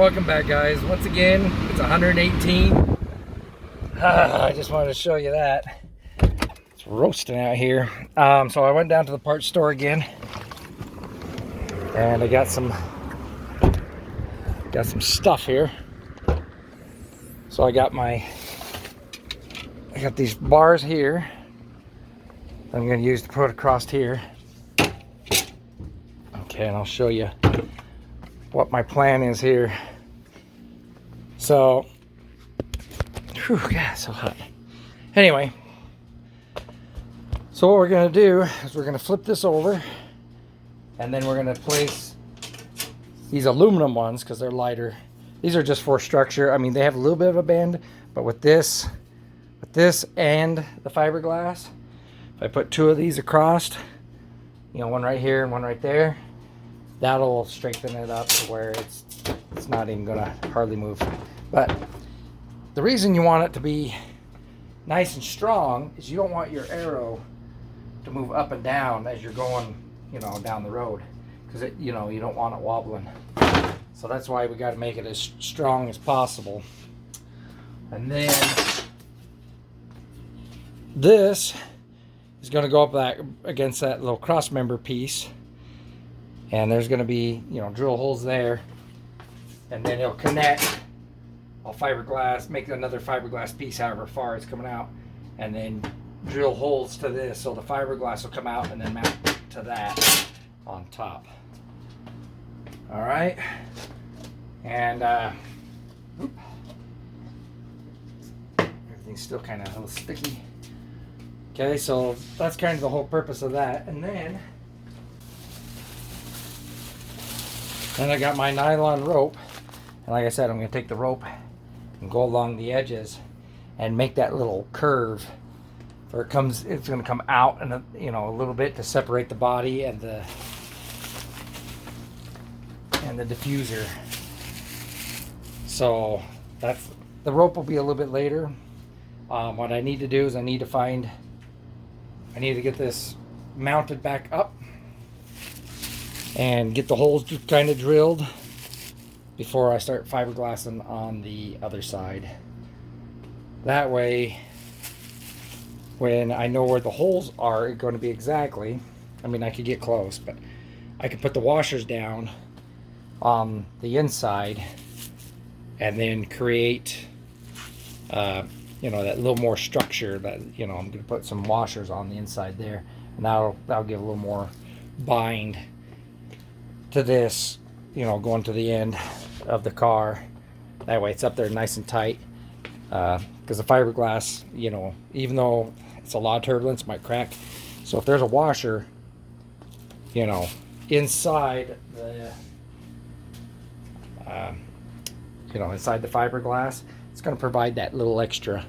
welcome back, guys. Once again, it's 118. I just wanted to show you that. It's roasting out here. So I went down to the parts store again, and I got some stuff here. So I got these bars here I'm going to use to put across here. Okay, and I'll show you what my plan is here. So, whew, God, it's so hot. Anyway, so what we're going to do is we're going to flip this over, and then we're going to place these aluminum ones because they're lighter. These are just for structure. I mean, they have a little bit of a bend, but with this and the fiberglass, if I put two of these across, you know, one right here and one right there, that'll strengthen it up to where it's not even gonna hardly move. But the reason you want it to be nice and strong is you don't want your arrow to move up and down as you're going, you know, down the road, because it, you know, you don't want it wobbling. So that's why we got to make it as strong as possible. And then this is going to go up against that little cross member piece. And there's going to be, you know, drill holes there, and then it'll connect. I'll fiberglass, make another fiberglass piece however far it's coming out, and then drill holes to this, so the fiberglass will come out and then mount to that on top. All right, and everything's still kind of a little sticky. Okay, so that's kind of the whole purpose of that, and then I got my nylon rope, and like I said, I'm going to take the rope and go along the edges and make that little curve where it's going to come out, and you know, a little bit to separate the body and the diffuser. So that's the rope will be a little bit later. What I need to do is I need to get this mounted back up and get the holes kind of drilled before I start fiberglassing on the other side. That way, when I know where the holes are going to be exactly, I mean, I could get close, but I could put the washers down on the inside and then create, you know, that little more structure that, you know, I'm going to put some washers on the inside there, and that'll give a little more bind to this, you know, going to the end of the car. That way it's up there nice and tight, because the fiberglass, you know, even though it's a lot of turbulence, it might crack. So if there's a washer, you know, inside the inside the fiberglass, it's going to provide that little extra,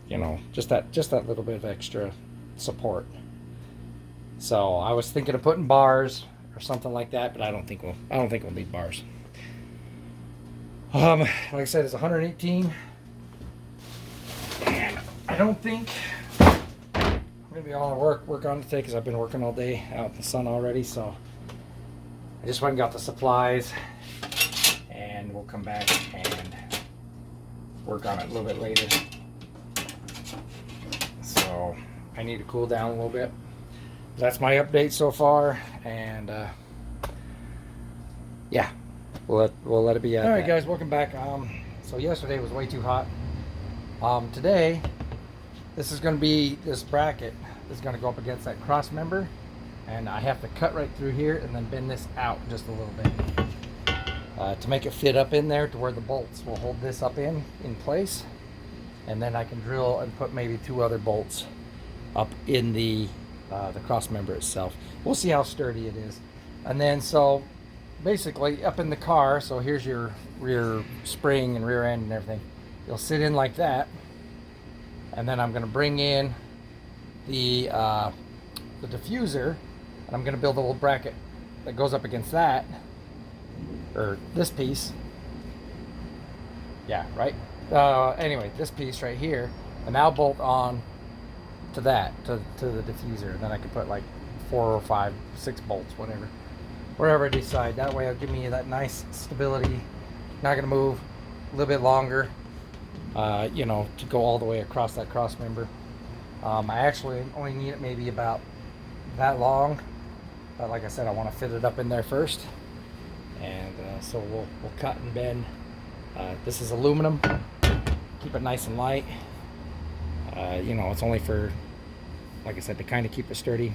you know, just that little bit of extra support. So I was thinking of putting bars or something like that, but I don't think we'll need bars. Like I said, it's 118, and I don't think I'm gonna be all work on it today because I've been working all day out in the sun already. So I just went and got the supplies, and we'll come back and work on it a little bit later. So I need to cool down a little bit. That's my update so far, and yeah, we'll let it be at. All right, guys, welcome back. So yesterday was way too hot. Today, this bracket is going to go up against that cross member, and I have to cut right through here and then bend this out just a little bit to make it fit up in there to where the bolts will hold this up in place, and then I can drill and put maybe two other bolts up in the cross member itself. We'll see how sturdy it is. And then, so basically up in the car, so here's your rear spring and rear end and everything. You'll sit in like that, and then I'm going to bring in the diffuser, and I'm going to build a little bracket that goes up against that, or this piece. Yeah, right. Anyway, this piece right here, and I'll bolt on to that, to the diffuser, and then I can put like 4 or 5, 6 bolts, whatever I decide. That way it'll give me that nice stability not gonna move. A little bit longer, you know, to go all the way across that cross member. I actually only need it maybe about that long, but like I said, I want to fit it up in there first, and so we'll cut and bend. This is aluminum. Keep it nice and light. You know, it's only for, like I said, to kind of keep it sturdy.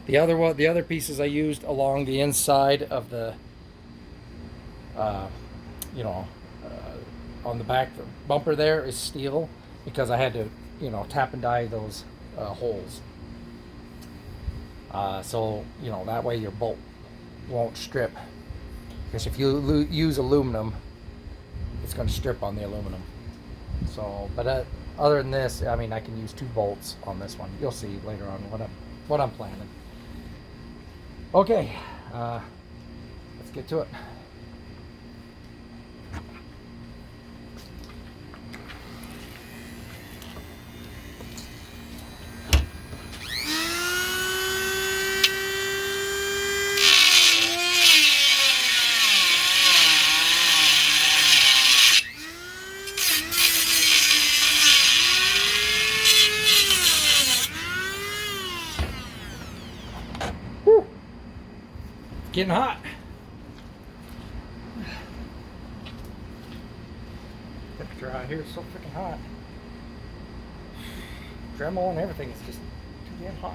The other pieces I used along the inside of the, you know, on the back the bumper there is steel, because I had to, you know, tap and die those holes. So, you know, that way your bolt won't strip. Because if you use aluminum, it's going to strip on the aluminum. So, but other than this, I mean, I can use 2 bolts on this one. You'll see later on what I'm planning. Okay, let's get to it. Getting hot. Temperature out here is so freaking hot. Dremel and everything is just too damn hot.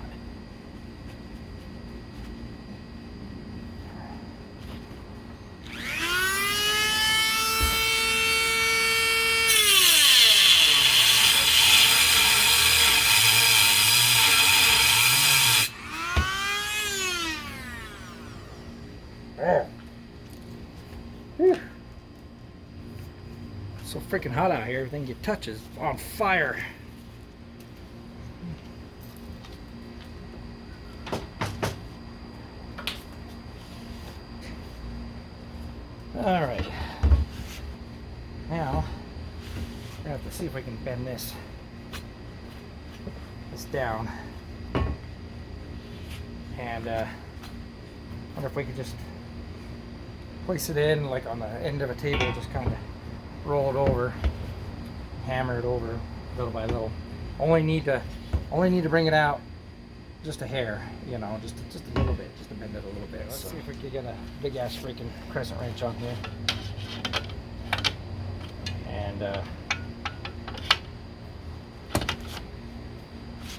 So freaking hot out here, everything you touch is on fire. All right, now I have to see if we can bend this down, and wonder if we could just place it in like on the end of a table, just kind of roll it over, hammer it over little by little. Only need to bring it out just a hair, you know, just a little bit, just to bend it a little bit. Let's see if we can get a big ass freaking crescent wrench on here. And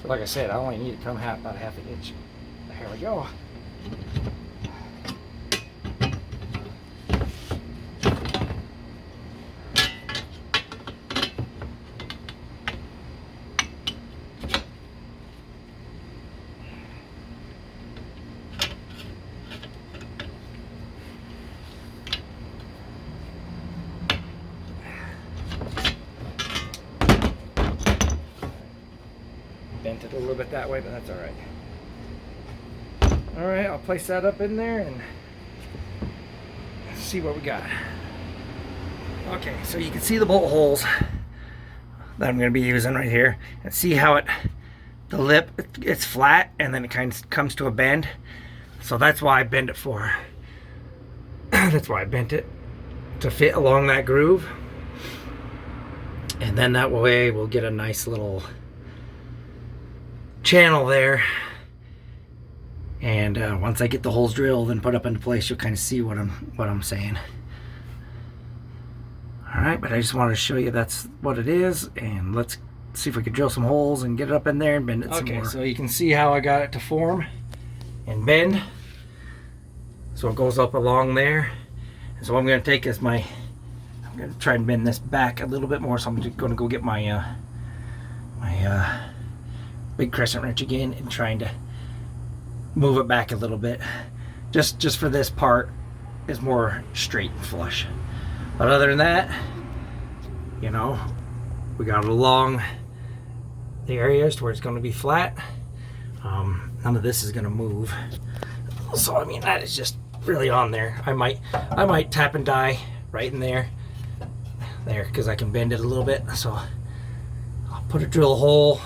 like I said, I only need to come about half an inch. Here we go. Bent it a little bit that way, but that's all right. All right, I'll place that up in there and see what we got. Okay, so you can see the bolt holes that I'm going to be using right here, and see how the lip, it's flat and then it kind of comes to a bend. So that's why I bend it for. That's why I bent it, to fit along that groove, and then that way we'll get a nice little channel there. And once I get the holes drilled and put up into place, you'll kind of see what I'm saying. All right, but I just wanted to show you that's what it is, and let's see if we can drill some holes and get it up in there and bend it some more. Okay, so you can see how I got it to form and bend. So it goes up along there. And so what I'm going to take is I'm going to try and bend this back a little bit more. So I'm just going to go get my big crescent wrench again and trying to move it back a little bit. Just for this part is more straight and flush. But other than that, you know, we got it along the areas to where it's going to be flat. None of this is going to move. So I mean, that is just really on there. I might tap and die right in there, because I can bend it a little bit. So I'll put a drill hole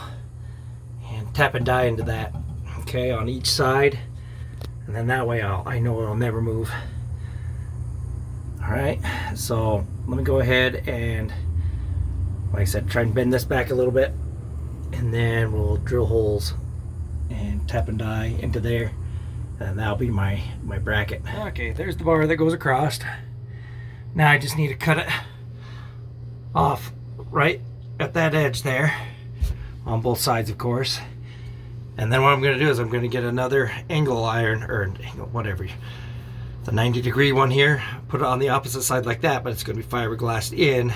and tap and die into that, okay, on each side, and then that way I know it'll never move. All right, so let me go ahead and, like I said, try and bend this back a little bit, and then we'll drill holes and tap and die into there, and that'll be my bracket. Okay, there's the bar that goes across. Now I just need to cut it off right at that edge there, on both sides of course. And then what I'm going to do is I'm going to get another angle iron, or angle, whatever, the 90-degree one here, put it on the opposite side like that, but it's going to be fiberglassed in,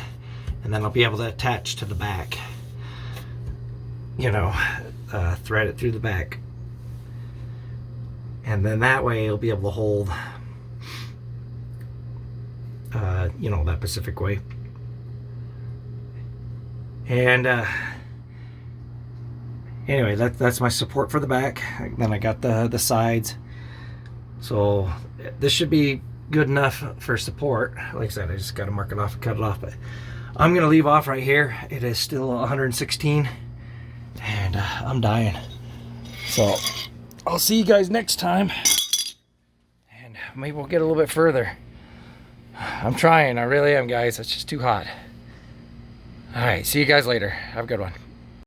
and then I'll be able to attach to the back, you know, thread it through the back, and then that way it'll be able to hold, you know, that Pacific way. And anyway, that's my support for the back. Then I got the sides, so this should be good enough for support. Like I said, I just got to mark it off and cut it off, but I'm gonna leave off right here. It is still 116 and I'm dying, so I'll see you guys next time, and maybe we'll get a little bit further. I'm trying, I really am, guys. It's just too hot. All right, see you guys later. Have a good one.